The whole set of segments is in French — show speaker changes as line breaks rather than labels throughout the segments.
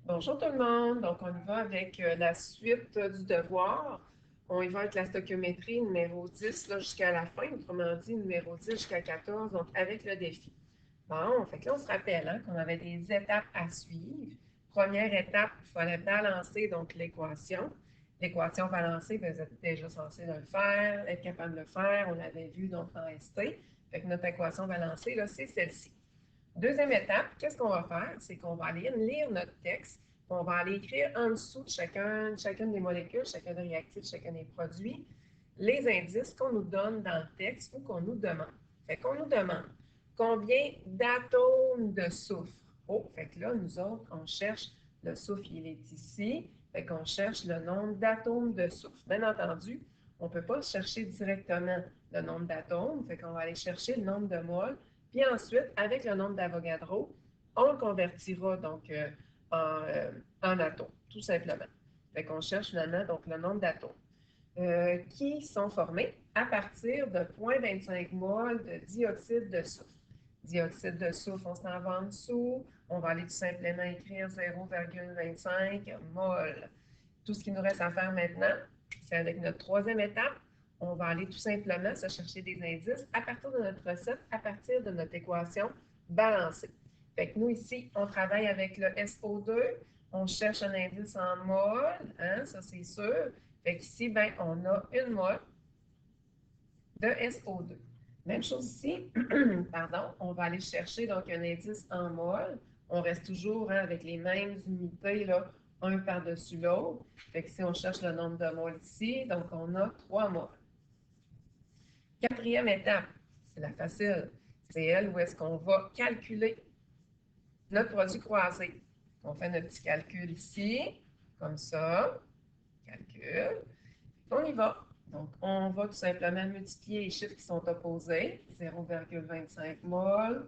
Bonjour tout le monde. Donc, on y va avec la suite du devoir. On y va avec la stoichiométrie numéro 10 là, jusqu'à la fin, autrement dit numéro 10 jusqu'à 14, donc avec le défi. Bon, fait que là, on se rappelle hein, qu'on avait des étapes à suivre. Première étape, il fallait balancer donc l'équation. L'équation balancée, ben, vous êtes déjà censé le faire, être capable de le faire. On l'avait vu donc en ST. Fait que notre équation balancée, là, c'est celle-ci. Deuxième étape, qu'est-ce qu'on va faire? C'est qu'on va aller lire notre texte, on va aller écrire en dessous de chacune des molécules, chacun des réactifs, chacun des produits, les indices qu'on nous donne dans le texte ou qu'on nous demande. Fait qu'on nous demande combien d'atomes de soufre. Oh, fait que là, nous autres, on cherche le soufre, il est ici. Fait qu'on cherche le nombre d'atomes de soufre. Bien entendu, on ne peut pas chercher directement le nombre d'atomes. Fait qu'on va aller chercher le nombre de moles puis ensuite, avec le nombre d'Avogadro, on le convertira donc en atomes, tout simplement. Fait qu'on cherche finalement donc le nombre d'atomes qui sont formés à partir de 0,25 mol de dioxyde de soufre. Dioxyde de soufre, on s'en va en dessous. On va aller tout simplement écrire 0,25 mol. Tout ce qui nous reste à faire maintenant, c'est avec notre troisième étape, on va aller tout simplement se chercher des indices à partir de notre recette, à partir de notre équation balancée. Fait que nous, ici, on travaille avec le SO2, on cherche un indice en mol, hein, ça c'est sûr. Fait qu'ici, ben, on a une mol de SO2. Même chose ici, pardon, on va aller chercher donc un indice en mol. On reste toujours hein, avec les mêmes unités, là, un par-dessus l'autre. Fait que si on cherche le nombre de moles ici, donc on a 3 moles. Quatrième étape, c'est la facile. C'est elle où est-ce qu'on va calculer notre produit croisé. On fait notre petit calcul ici, comme ça. Calcul. On y va. Donc, on va tout simplement multiplier les chiffres qui sont opposés. 0,25 mol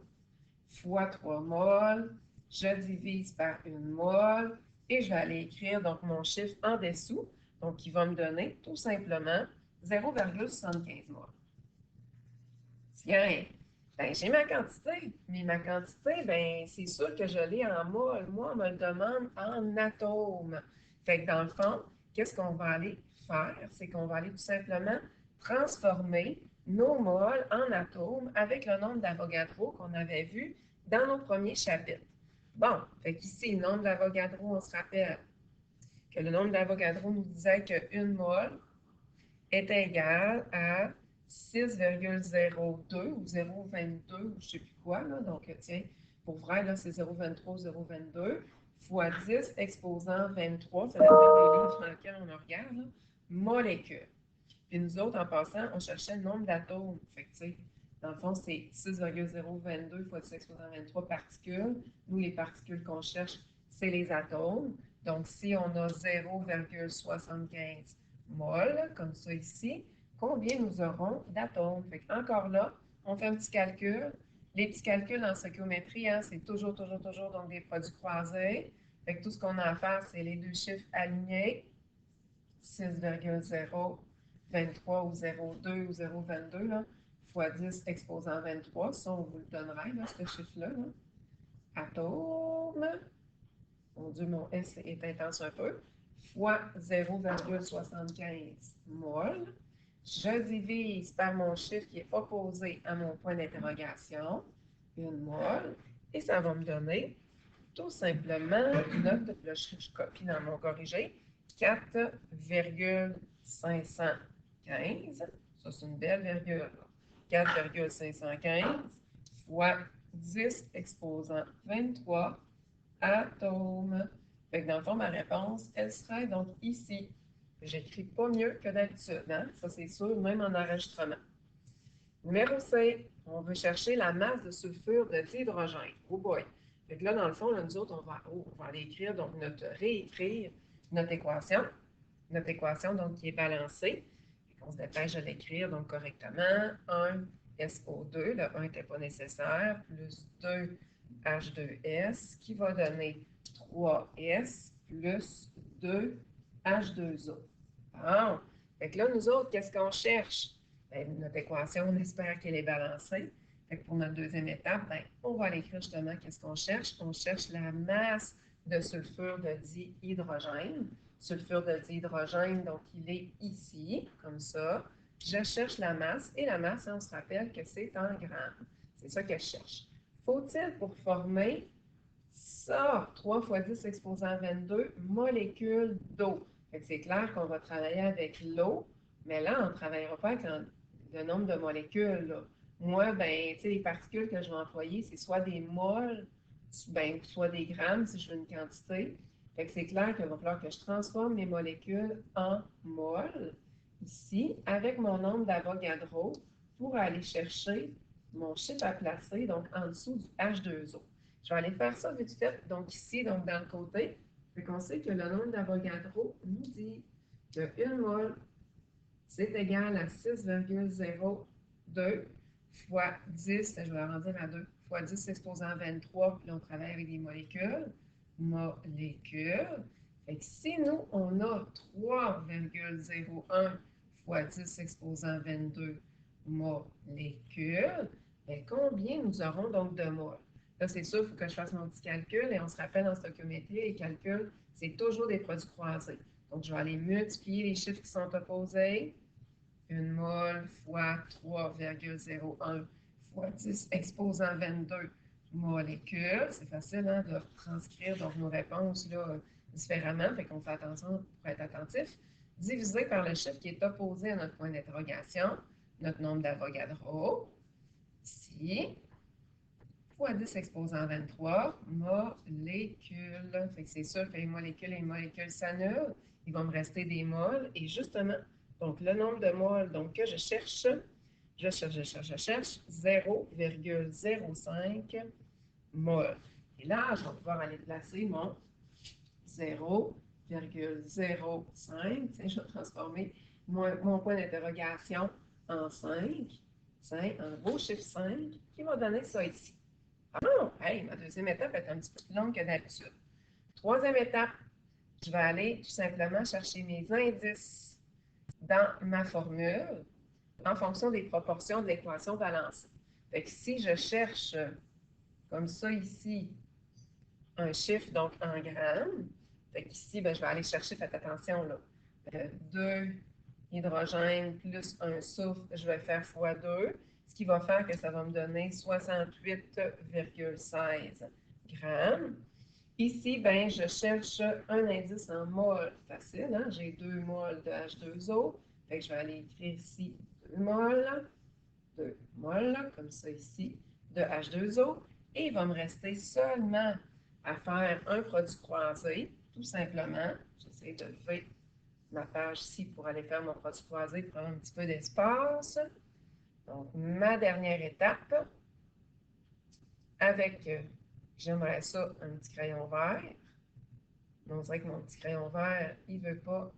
fois 3 mol. Je divise par 1 mol et je vais aller écrire donc mon chiffre en dessous. Donc, qui va me donner tout simplement 0,75 mol. Tiens, ben, j'ai ma quantité, mais ma quantité, ben, c'est sûr que je l'ai en mol. Moi, on me le demande en atomes. Fait que dans le fond, qu'est-ce qu'on va aller faire? C'est qu'on va aller tout simplement transformer nos moles en atomes avec le nombre d'Avogadro qu'on avait vu dans nos premiers chapitres. Bon, fait qu'ici, le nombre d'Avogadro, on se rappelle que le nombre d'Avogadro nous disait qu'une mole est égal à 6,02 ou 0,22 ou je ne sais plus quoi. Là. Donc, tiens, pour vrai, là, c'est 0,23 ou 0,22 fois 10 exposant 23, ça dépend des livres dans lesquels on regarde, là, molécules. Puis nous autres, en passant, on cherchait le nombre d'atomes. Fait que, tu sais, dans le fond, c'est 6,022 fois 10 exposant 23 particules. Nous, les particules qu'on cherche, c'est les atomes. Donc, si on a 0,75 mol, comme ça ici, combien nous aurons d'atomes? Fait encore là, on fait un petit calcul. Les petits calculs en stoichiométrie, hein, c'est toujours donc des produits croisés. Fait que tout ce qu'on a à faire, c'est les deux chiffres alignés. 6,023 ou 0,2 ou 0,22 là, fois 10 exposant 23. Ça, on vous le donnerait, là, ce chiffre-là. Là. Atome. Mon Dieu, mon S est intense un peu. Fois 0,75 mol. Je divise par mon chiffre qui est opposé à mon point d'interrogation, une mol, et ça va me donner tout simplement notre, là, je copie dans mon corrigé, 4,515. Ça, c'est une belle virgule. 4,515 fois 10 exposant 23 atomes. Fait que dans le fond, ma réponse, elle serait donc ici. J'écris pas mieux que d'habitude, hein? Ça c'est sûr, même en enregistrement. Numéro C, on veut chercher la masse de sulfure de dihydrogène. Oh boy! Fait que là, dans le fond, là, nous autres, on va aller écrire, donc réécrire notre équation. Notre équation, donc, qui est balancée. On se dépêche de l'écrire, donc, correctement. 1 SO2, le 1 n'était pas nécessaire, plus 2 H2S, qui va donner 3S plus 2 H2O. Bon. Fait que là, nous autres, qu'est-ce qu'on cherche? Bien, notre équation, on espère qu'elle est balancée. Fait que pour notre deuxième étape, bien, on va aller écrire justement qu'est-ce qu'on cherche. On cherche la masse de sulfure de dihydrogène. Sulfure de dihydrogène, donc il est ici, comme ça. Je cherche la masse, et la masse, on se rappelle que c'est en grammes. C'est ça que je cherche. Faut-il pour former ça, 3 fois 10 exposant 22 molécules d'eau? C'est clair qu'on va travailler avec l'eau, mais là, on ne travaillera pas avec le nombre de molécules. Là. Moi, ben, les particules que je vais employer, c'est soit des moles, soit des grammes si je veux une quantité. C'est clair qu'il va falloir que je transforme mes molécules en moles, ici, avec mon nombre d'Avogadro, pour aller chercher mon chiffre à placer, donc en dessous du H2O. Je vais aller faire ça vite fait. Donc ici, donc dans le côté, on sait que le nombre d'Avogadro nous dit que 1 mol, c'est égal à 6,02 fois 10, je vais arrondir à 2, fois 10 exposant 23, puis là, on travaille avec des molécules. Molécules. Fait que si nous, on a 3,01 fois 10 exposant 22 molécules, bien, combien nous aurons donc de moles? Là, c'est sûr, il faut que je fasse mon petit calcul et on se rappelle en stoichiométrie, les calculs, c'est toujours des produits croisés. Donc, je vais aller multiplier les chiffres qui sont opposés. 1 mol fois 3,01 fois 10 exposant 22 molécules. C'est facile hein, de transcrire donc, nos réponses là, différemment, fait qu'on fait attention pour être attentif. Divisé par le chiffre qui est opposé à notre point d'interrogation, notre nombre d'Avogadro, ici, fois 10 exposant 23 molécules. Fait que c'est sûr que les molécules s'annulent. Il va me rester des moles. Et justement, donc le nombre de moles donc, que je cherche 0,05 moles. Et là, je vais pouvoir aller placer mon 0,05. Je vais transformer mon point d'interrogation en 5. Un beau chiffre 5 qui va donner ça ici. Ah, hey, ma deuxième étape est un petit peu plus longue que d'habitude. Troisième étape, je vais aller tout simplement chercher mes indices dans ma formule en fonction des proportions de l'équation balancée. Fait que si je cherche comme ça ici un chiffre, donc en grammes, fait qu'ici, ben, je vais aller chercher, faites attention, là, 2 hydrogènes plus un soufre, je vais faire fois 2, ce qui va faire que ça va me donner 68,16 grammes. Ici, ben, je cherche un indice en mol. Facile, hein? J'ai 2 moles de H2O. Fait que je vais aller écrire ici 2 moles, comme ça ici, de H2O. Et il va me rester seulement à faire un produit croisé, tout simplement. J'essaie de lever ma page ici pour aller faire mon produit croisé, prendre un petit peu d'espace. Donc, ma dernière étape, avec, j'aimerais ça, un petit crayon vert. On dirait que mon petit crayon vert, il ne veut pas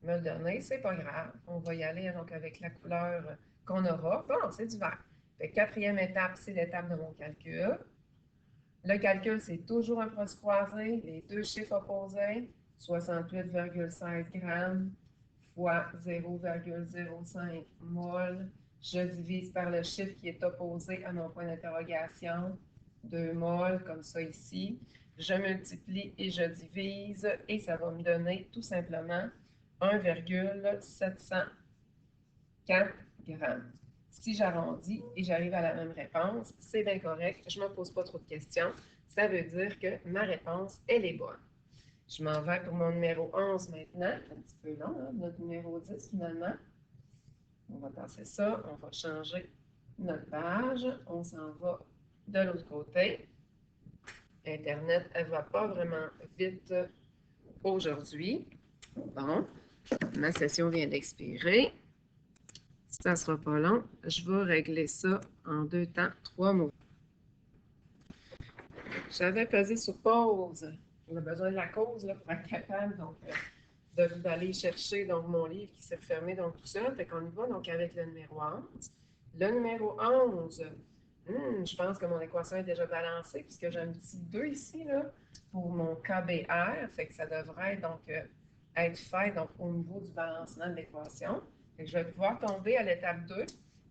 me le donner. C'est pas grave. On va y aller donc avec la couleur qu'on aura. Bon, c'est du vert. Fait, quatrième étape, c'est l'étape de mon calcul. Le calcul, c'est toujours un produit croisé. Les deux chiffres opposés, 68,16 grammes fois 0,05 mol. Je divise par le chiffre qui est opposé à mon point d'interrogation, 2 mol, comme ça ici. Je multiplie et je divise et ça va me donner tout simplement 1,704 grammes. Si j'arrondis et j'arrive à la même réponse, c'est bien correct, je ne me pose pas trop de questions. Ça veut dire que ma réponse, elle est bonne. Je m'en vais pour mon numéro 11 maintenant. C'est un petit peu long, hein, notre numéro 10 finalement. On va passer ça, on va changer notre page. On s'en va de l'autre côté. Internet, elle ne va pas vraiment vite aujourd'hui. Bon, ma session vient d'expirer. Ça ne sera pas long. Je vais régler ça en 2 temps, 3 mots. J'avais pesé sur pause. On a besoin de la cause là, pour être capable d'aller chercher donc, mon livre qui s'est fermé, donc tout ça. Fait qu'on y va donc avec le numéro 11. Le numéro 11, je pense que mon équation est déjà balancée puisque j'ai un petit 2 ici là, pour mon KBR. Fait que ça devrait donc être fait donc, au niveau du balancement de l'équation. Je vais pouvoir tomber à l'étape 2.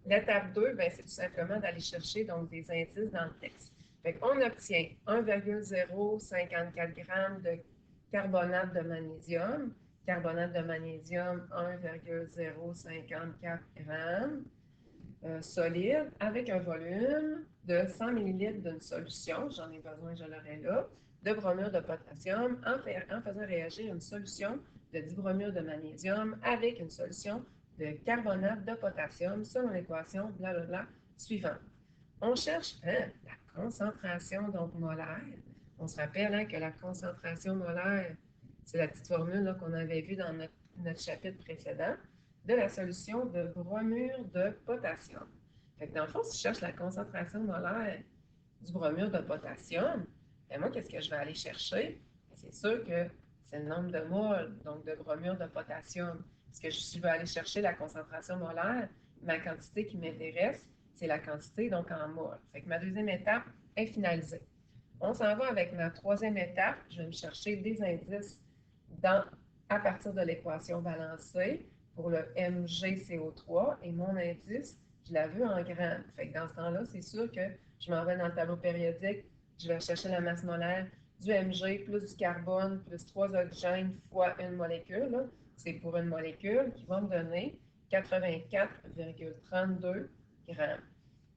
L'étape 2, c'est tout simplement d'aller chercher donc, des indices dans le texte. Fait qu'on obtient 1,054 g de carbonate de magnésium. Carbonate de magnésium, 1,054 g solide avec un volume de 100 ml d'une solution, j'en ai besoin, je l'aurai là, de bromure de potassium en faisant réagir une solution de dibromure de magnésium avec une solution de carbonate de potassium selon l'équation blablabla suivante. On cherche la concentration donc molaire. On se rappelle que la concentration molaire, c'est la petite formule qu'on avait vue dans notre chapitre précédent, de la solution de bromure de potassium. Fait que dans le fond, si je cherche la concentration molaire du bromure de potassium, bien moi, qu'est-ce que je vais aller chercher? C'est sûr que c'est le nombre de moles, donc de bromure de potassium. Parce que je vais aller chercher la concentration molaire, ma quantité qui m'intéresse, c'est la quantité donc en moles. Fait que ma deuxième étape est finalisée. On s'en va avec ma troisième étape. Je vais me chercher des indices à partir de l'équation balancée pour le MgCO3 et mon indice, je la veux en grammes. Fait que dans ce temps-là, c'est sûr que je m'en vais dans le tableau périodique, je vais chercher la masse molaire du Mg plus du carbone plus 3 oxygènes fois une molécule. C'est pour une molécule qui va me donner 84,32 grammes.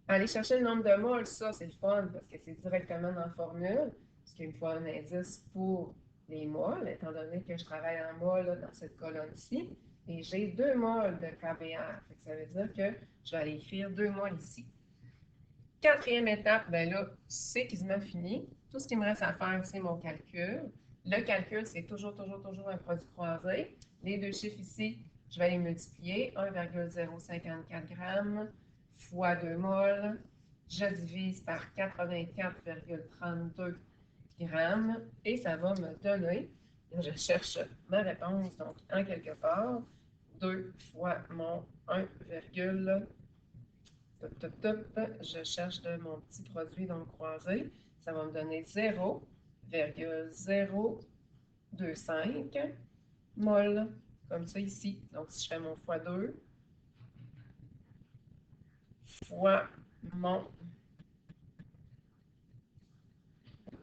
Aller chercher le nombre de moles, ça, c'est le fun parce que c'est directement dans la formule, parce qu'il me faut un indice pour les moles, étant donné que je travaille en moles dans cette colonne-ci. Et j'ai 2 moles de KBr. Ça veut dire que je vais aller écrire 2 moles ici. Quatrième étape, bien là, c'est quasiment fini. Tout ce qui me reste à faire, c'est mon calcul. Le calcul, c'est toujours un produit croisé. Les deux chiffres ici, je vais les multiplier. 1,054 g fois 2 moles. Je divise par 84,32 g et ça va me donner, je cherche ma réponse, donc en quelque part, 2 fois mon 1, je cherche de mon petit produit donc croisé, ça va me donner 0,025 mol, comme ça ici. Donc si je fais mon fois 2, fois mon...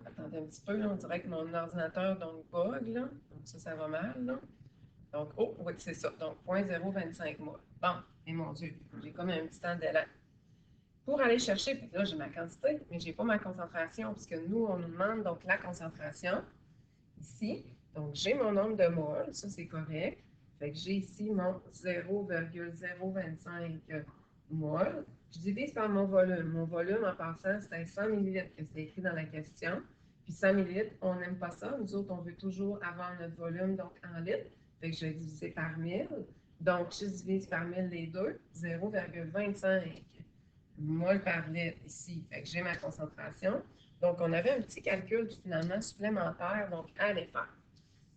Attendez un petit peu, là, on dirait que mon ordinateur donc bug, là. Donc ça va mal, là. Donc, oh, oui, c'est ça. Donc, 0,025 mol. Bon, et mon Dieu, j'ai comme un petit temps d'élan. Pour aller chercher, puis là, j'ai ma quantité, mais je n'ai pas ma concentration, puisque nous, on nous demande donc la concentration ici. Donc, j'ai mon nombre de moles, ça, c'est correct. Fait que j'ai ici mon 0,025 moles. Je divise par mon volume. Mon volume, en passant, c'est 100 ml que c'est écrit dans la question. Puis 100 ml, on n'aime pas ça. Nous autres, on veut toujours avoir notre volume, donc en litres. Fait que je vais diviser par 1000. Donc, je divise par 1000 les deux, 0,25 mol par litre ici. Fait que j'ai ma concentration. Donc, on avait un petit calcul finalement supplémentaire donc, à aller faire.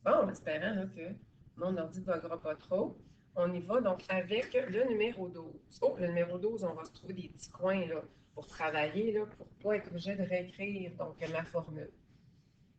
Bon, en espérant là, que mon ordi ne buggera pas trop, on y va donc avec le numéro 12. Oh, le numéro 12, on va se trouver des petits coins là, pour travailler, là, pour ne pas être obligé de réécrire donc, ma formule.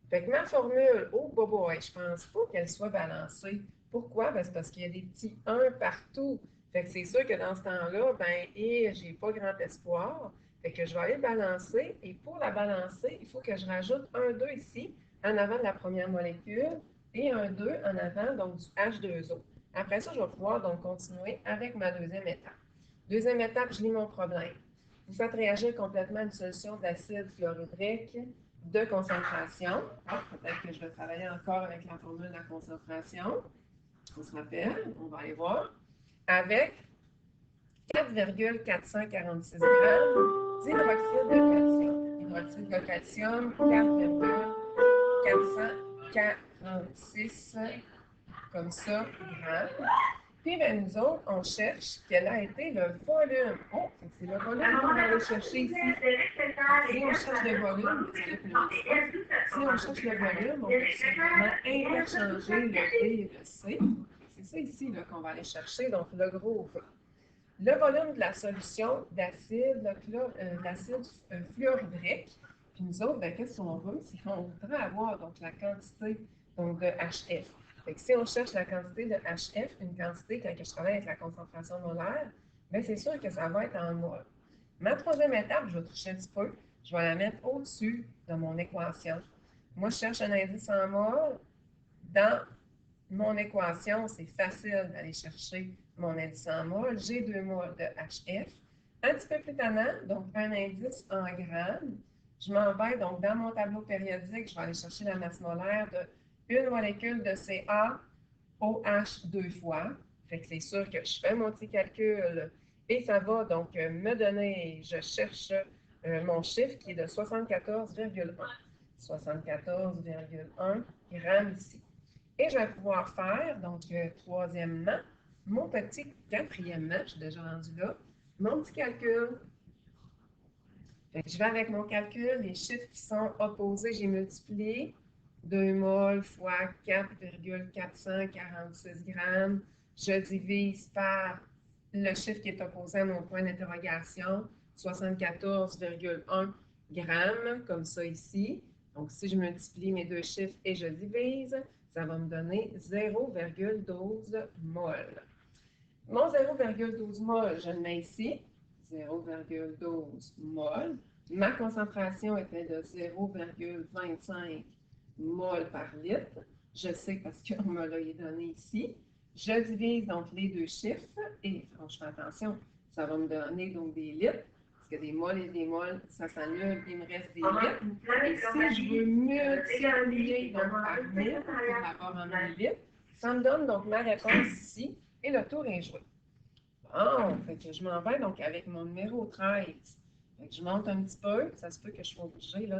Fait que ma formule, oh, je pense pas qu'elle soit balancée. Pourquoi? Ben, c'est parce qu'il y a des petits 1 partout. Fait que c'est sûr que dans ce temps-là, ben, j'ai pas grand espoir. Fait que je vais aller balancer. Et pour la balancer, il faut que je rajoute un 2 ici, en avant de la première molécule, et un 2 en avant, donc du H2O. Après ça, je vais pouvoir donc continuer avec ma deuxième étape. Deuxième étape, je lis mon problème. Vous faites réagir complètement une solution d'acide fluorhydrique de concentration. Peut-être que je vais travailler encore avec la formule de la concentration. On se rappelle, on va aller voir. Avec 4,446 g d'hydroxyde de calcium. Hydroxyde de calcium, 4,446 comme ça, grammes. Puis, ben, nous autres, on cherche quel a été le volume. Oh, c'est le volume qu'on va aller chercher ici. Si on cherche le volume, si on cherche le volume, on peut simplement interchanger le V et le C. C'est ça ici qu'on va aller chercher, donc le gros V. Le volume de la solution d'acide fluorhydrique. Puis nous autres, ben, qu'est-ce qu'on veut? C'est qu'on voudrait avoir donc, la quantité donc, de HF. Fait que si on cherche la quantité de HF, une quantité quand je travaille avec la concentration molaire, bien c'est sûr que ça va être en mol. Ma troisième étape, je vais tricher un petit peu. je vais la mettre au-dessus de mon équation. Moi, je cherche un indice en mol. Dans mon équation, c'est facile d'aller chercher mon indice en mol. J'ai 2 moles de HF. Un petit peu plus tannant, donc un indice en grammes. Je m'en vais donc dans mon tableau périodique, je vais aller chercher la masse molaire de une molécule de CaOH 2 fois. Fait que c'est sûr que je fais mon petit calcul et ça va donc me donner, je cherche mon chiffre qui est de 74,1. 74,1 grammes ici. Et je vais pouvoir faire, donc, troisièmement, quatrièmement, je suis déjà rendue là, mon petit calcul. Fait que je vais avec mon calcul, les chiffres qui sont opposés, j'ai multiplié 2 moles fois 4,446 grammes. Je divise par le chiffre qui est opposé à mon point d'interrogation, 74,1 grammes, comme ça ici. Donc, si je multiplie mes deux chiffres et je divise, ça va me donner 0,12 mol. Mon 0,12 mol, je le mets ici. 0,12 mol. Ma concentration était de 0,25 mol par litre. Je sais parce qu'on me l'a donné ici. Je divise donc les deux chiffres et je fais attention, ça va me donner donc des litres. Parce que des moles et des moles, ça s'annule, il me reste des litres. Et si je veux multiplier donc par 1000 pour avoir en millilitres, ça me donne donc ma réponse ici et le tour est joué. Bon, fait que je m'en vais donc avec mon numéro 13. Fait que je monte un petit peu, ça se peut que je sois obligée là,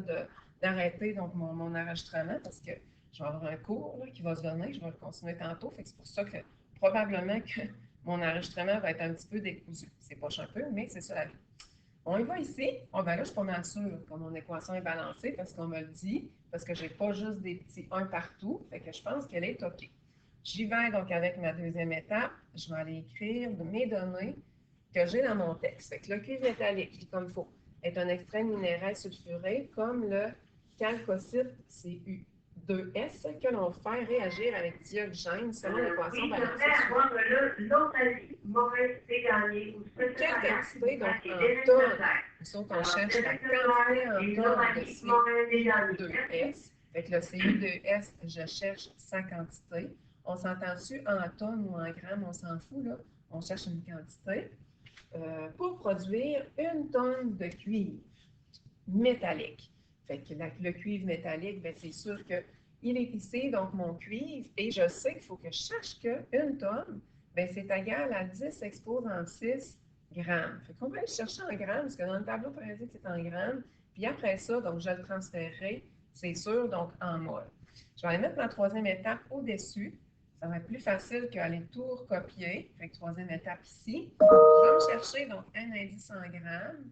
d'arrêter donc mon enregistrement parce que je vais avoir un cours là, qui va se donner, je vais le continuer tantôt. Fait que c'est pour ça que probablement que mon enregistrement va être un petit peu décousu. C'est pas un peu, mais c'est ça la vie. On y va ici. Oh, ben là, je suis pas mal sûre que mon équation est balancée parce qu'on me le dit, parce que j'ai pas juste des petits 1 partout. Fait que je pense qu'elle est OK. J'y vais donc avec ma deuxième étape. Je vais aller écrire mes données que j'ai dans mon texte. Fait que le cuivre métallique, comme il faut, est un extrait de minéral sulfuré comme le chalcocite Cu2S que l'on fait réagir avec dioxygène selon l'équation balancée. Quelle quantité, donc en tonnes, nous autres, on cherche la quantité en tonnes de Cu2S. Fait que le Cu2S, je cherche sa quantité. On s'entend-tu en tonnes ou en grammes, on s'en fout, là. On cherche une quantité pour produire une tonne de cuivre métallique. Fait que le cuivre métallique, bien, c'est sûr qu'il est ici, donc mon cuivre, et je sais qu'il faut que je sache qu'une tonne, bien, c'est égal à 10 exposant 6 grammes. Fait qu'on va aller chercher en grammes, parce que dans le tableau périodique, c'est en grammes. Puis après ça, donc, je le transférerai, c'est sûr, donc en mol. Je vais aller mettre ma troisième étape au-dessus. Ça va être plus facile qu'aller tout recopier. Fait que troisième étape ici. Je vais me chercher donc un indice en grammes.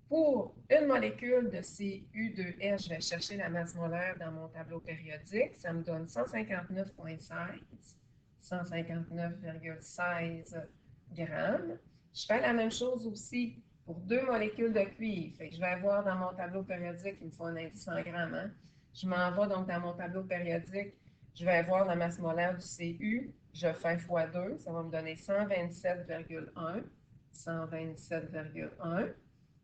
Pour une molécule de Cu2S, je vais chercher la masse molaire dans mon tableau périodique. Ça me donne 159,16, 159,16 grammes. Je fais la même chose aussi pour deux molécules de cuivre. Fait que je vais avoir dans mon tableau périodique, il me faut un indice en grammes. Hein? Je m'en vais donc dans mon tableau périodique. Je vais avoir la masse molaire du Cu. Je fais x2, ça va me donner 127,1. 127,1.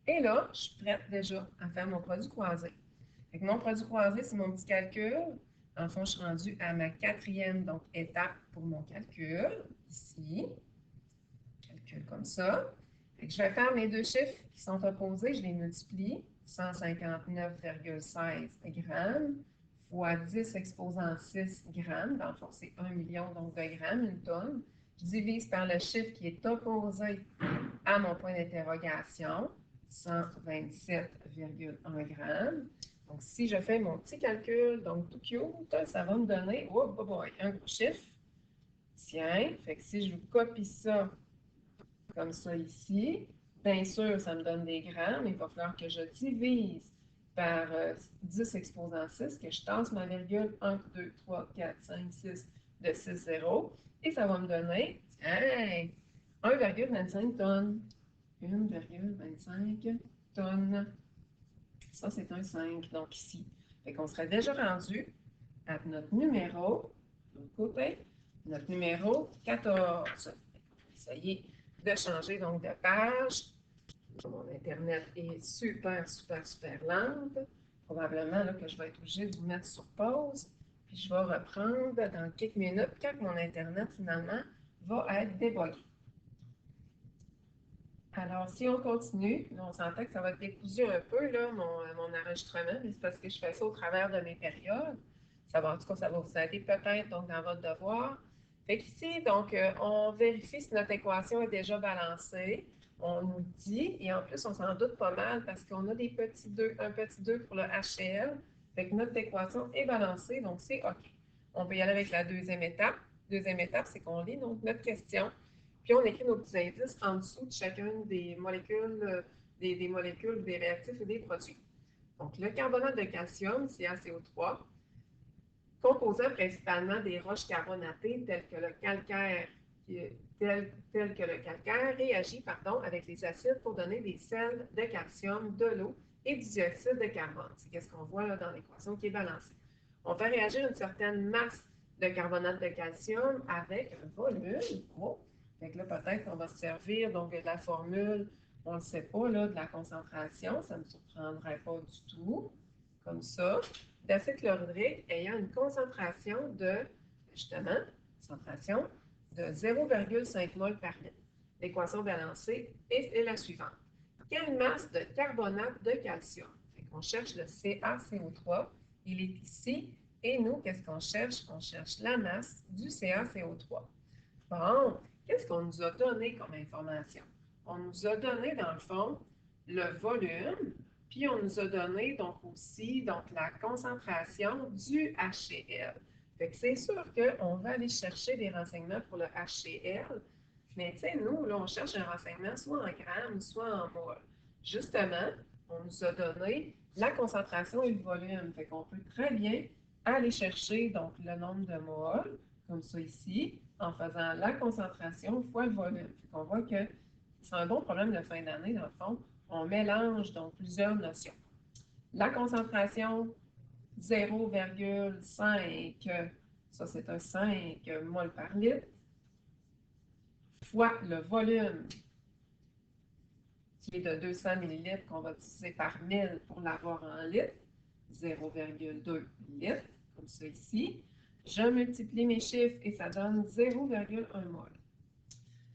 Et là, je suis prête déjà à faire mon produit croisé. Fait que mon produit croisé, c'est mon petit calcul. En fond, je suis rendue à ma quatrième donc, étape pour mon calcul. Ici. Calcul comme ça. Fait que je vais faire mes deux chiffres qui sont opposés. Je les multiplie. 159,16 grammes fois 10 exposant 6 grammes. Dans le fond, c'est 1 million donc, de grammes, une tonne. Je divise par le chiffre qui est opposé à mon point d'interrogation. 127,1 grammes. Donc, si je fais mon petit calcul, donc tout cute, ça va me donner un gros chiffre. Tiens, fait que si je vous copie ça comme ça ici, bien sûr, ça me donne des grammes. Il va falloir que je divise par 10 exposant 6, que je tasse ma virgule 1, 2, 3, 4, 5, 6 de 6, 0. Et ça va me donner 1,25 tonnes. 1,25 tonnes. Ça, c'est un 5, donc ici. Fait qu'on serait déjà rendu à notre numéro, de l'autre côté, notre numéro 14. Essayez de changer donc de page. Mon Internet est super, super, super lente. Probablement là, que je vais être obligée de vous mettre sur pause. Puis je vais reprendre dans quelques minutes quand mon Internet finalement va être débogué. Alors, si on continue, là, on s'entend que ça va être décousu un peu, là, mon enregistrement, mais c'est parce que je fais ça au travers de mes périodes. Ça va, en tout cas, ça va vous aider peut-être donc, dans votre devoir. Fait qu'ici, donc, on vérifie si notre équation est déjà balancée. On nous dit, et en plus, on s'en doute pas mal parce qu'on a des petits 2, un petit 2 pour le HCl. Fait que notre équation est balancée, donc c'est OK. On peut y aller avec la deuxième étape. Deuxième étape, c'est qu'on lit donc notre question. Puis on écrit nos petits indices en dessous de chacune des molécules, des molécules, des réactifs et des produits. Donc, le carbonate de calcium, CaCO3, composant principalement des roches carbonatées telles que le calcaire, réagit avec les acides pour donner des sels de calcium, de l'eau et du dioxyde de carbone. C'est ce qu'on voit là, dans l'équation qui est balancée. On fait réagir une certaine masse de carbonate de calcium avec un volume. Oh. Fait là, peut-être qu'on va se servir donc, de la formule, on ne le sait pas, là, de la concentration. Ça ne me surprendrait pas du tout. Comme ça, d'acide chlorhydrique ayant une concentration de, justement, concentration de 0,5 mol par litre. L'équation balancée est la suivante. Quelle masse de carbonate de calcium? On cherche le CaCO3. Il est ici. Et nous, qu'est-ce qu'on cherche? On cherche la masse du CaCO3. Bon, qu'est-ce qu'on nous a donné comme information? On nous a donné, dans le fond, le volume, puis on nous a donné donc aussi donc, la concentration du HCl. Fait que c'est sûr qu'on va aller chercher des renseignements pour le HCl, mais tu sais, nous, là, on cherche un renseignement soit en grammes, soit en mol. Justement, on nous a donné la concentration et le volume. Fait qu'on peut très bien aller chercher donc le nombre de moles, comme ça ici, en faisant la concentration fois le volume. On voit que c'est un bon problème de fin d'année, dans le fond. On mélange donc plusieurs notions. La concentration, 0,5, ça c'est un 5 mol par litre, fois le volume, qui est de 200 ml, qu'on va diviser par 1000 pour l'avoir en litres, 0,2 litres, comme ça ici. Je multiplie mes chiffres et ça donne 0,1 mol.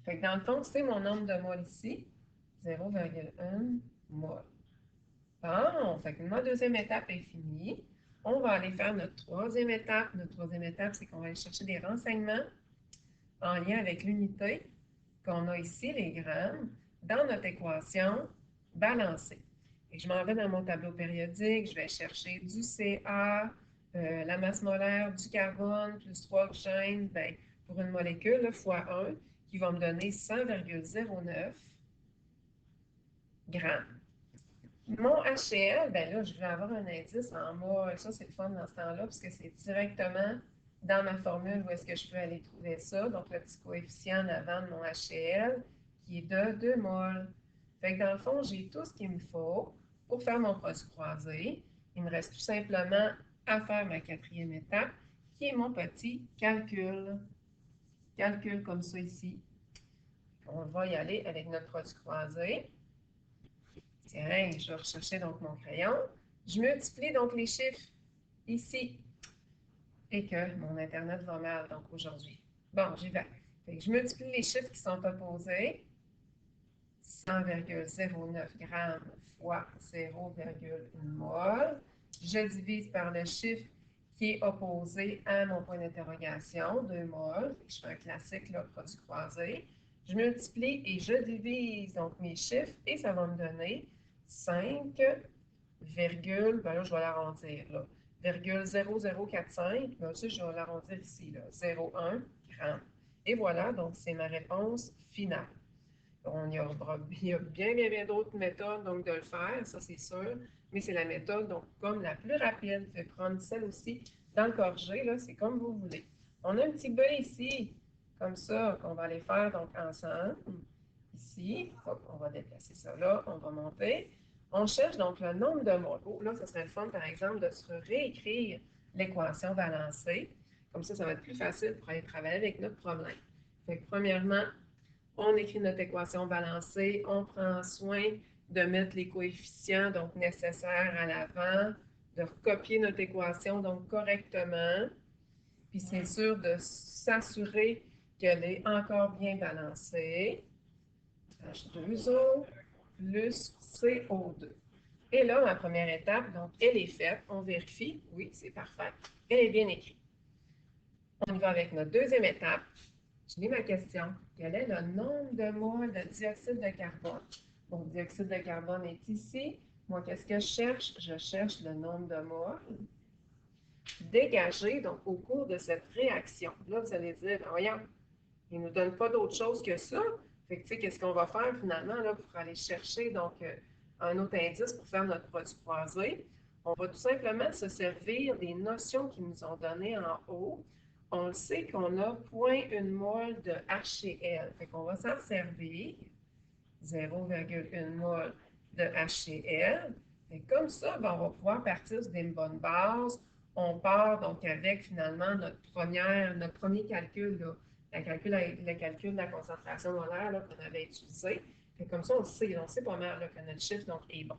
Fait que dans le fond, c'est mon nombre de moles ici, 0,1 mol. Bon, fait que ma deuxième étape est finie. On va aller faire notre troisième étape. Notre troisième étape, c'est qu'on va aller chercher des renseignements en lien avec l'unité qu'on a ici, les grammes, dans notre équation balancée. Et je m'en vais dans mon tableau périodique, je vais chercher du Ca, la masse molaire, du carbone, plus 3 oxygènes, ben, pour une molécule, là, fois 1, qui va me donner 100,09 grammes. Mon HCl, ben là, je vais avoir un indice en mol. Ça, c'est le fun dans ce temps-là, parce que c'est directement dans ma formule où est-ce que je peux aller trouver ça. Donc, le petit coefficient en avant de mon HCl, qui est de 2 mol. Fait que dans le fond, j'ai tout ce qu'il me faut pour faire mon produit croisé. Il me reste tout simplement à faire ma quatrième étape, qui est mon petit calcul. Calcul comme ça ici. On va y aller avec notre produit croisé. Tiens, je vais rechercher donc mon crayon. Je multiplie donc les chiffres ici et que mon Internet va mal donc aujourd'hui. Bon, j'y vais. Je multiplie les chiffres qui sont opposés. 100,09 grammes fois 0,1 mol. Je divise par le chiffre qui est opposé à mon point d'interrogation, 2 mol. Je fais un classique, là, produit croisé. Je multiplie et je divise donc mes chiffres et ça va me donner 5, ben là, je vais l'arrondir, là, 0,0045, mais aussi, je vais l'arrondir ici, là, 0,1 g. Et voilà, donc c'est ma réponse finale. Il y a bien d'autres méthodes donc, de le faire, ça c'est sûr, mais c'est la méthode donc comme la plus rapide. Je vais prendre celle aussi dans le corrigé, là, c'est comme vous voulez. On a un petit B ici, comme ça, qu'on va aller faire donc ensemble. Ici, hop, on va déplacer ça là, on va monter. On cherche donc le nombre de moles. Oh, là, ce serait le fun, par exemple, de se réécrire l'équation balancée. Comme ça va être plus facile pour aller travailler avec notre problème. Fait que, premièrement, On écrit notre équation balancée, on prend soin de mettre les coefficients donc nécessaires à l'avant, de recopier notre équation donc correctement, puis c'est sûr de s'assurer qu'elle est encore bien balancée. H2O plus CO2. Et là, ma première étape, donc, elle est faite. On vérifie. Oui, c'est parfait. Elle est bien écrite. On y va avec notre deuxième étape. Je lis ma question. Quel est le nombre de moles de dioxyde de carbone? Donc, le dioxyde de carbone est ici. Moi, qu'est-ce que je cherche? Je cherche le nombre de moles dégagés donc, au cours de cette réaction. Là, vous allez dire, ben, voyons, il ne nous donne pas d'autre chose que ça. Fait que, tu sais, qu'est-ce qu'on va faire finalement là, pour aller chercher donc, un autre indice pour faire notre produit croisé? On va tout simplement se servir des notions qu'ils nous ont données en haut. On le sait qu'on a 0,1 mol de HCl. Fait qu'on va s'en servir. 0,1 mol de HCl. Et comme ça, ben, on va pouvoir partir d'une bonne base. On part donc avec finalement notre premier calcul, là, le calcul de la concentration molaire qu'on avait utilisé. Et comme ça, on sait pas mal là, que notre chiffre donc, est bon.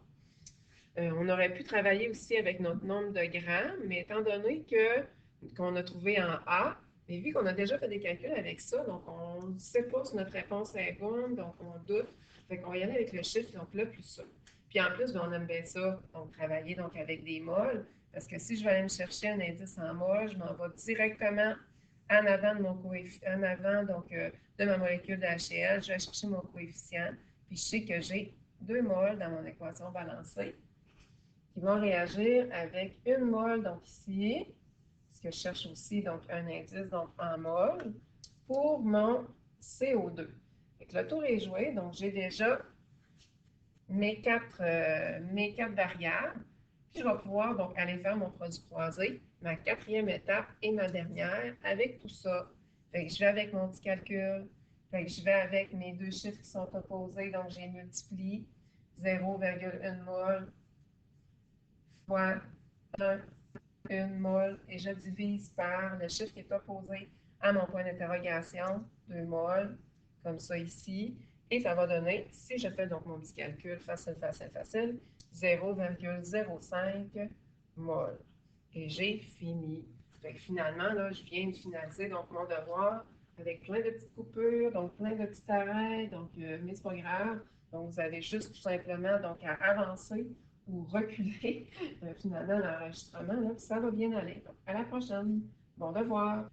On aurait pu travailler aussi avec notre nombre de grammes, mais étant donné qu'on a trouvé en A, mais vu qu'on a déjà fait des calculs avec ça, donc on ne sait pas si notre réponse est bonne, donc on doute. Fait qu'on va y aller avec le chiffre, donc là, plus ça. Puis en plus, on aime bien ça, donc travailler donc, avec des moles, parce que si je vais aller me chercher un indice en moles, je m'en vais directement en avant de mon coefficient, en avant donc, de ma molécule de HCl, je vais chercher mon coefficient, puis je sais que j'ai 2 moles dans mon équation balancée qui vont réagir avec une mole, donc ici, parce que je cherche aussi donc, un indice donc, en mol, pour mon CO2. Donc, le tour est joué, donc j'ai déjà mes quatre variables. Puis je vais pouvoir donc aller faire mon produit croisé, ma quatrième étape et ma dernière avec tout ça. Fait que je vais avec mon petit calcul, fait que je vais avec mes deux chiffres qui sont opposés, donc j'ai multiplié 0,1 mol fois 1 mol et je divise par le chiffre qui est opposé à mon point d'interrogation, 2 mol, comme ça ici. Et ça va donner, si je fais donc mon petit calcul facile, 0,05 mol. Et j'ai fini. Fait que finalement, là, je viens de finaliser donc, mon devoir avec plein de petites coupures, donc plein de petits arrêts, donc, mais c'est pas grave. Donc, vous avez juste tout simplement donc, à avancer ou reculer finalement l'enregistrement, puis ça va bien aller. Donc, à la prochaine. Bon devoir.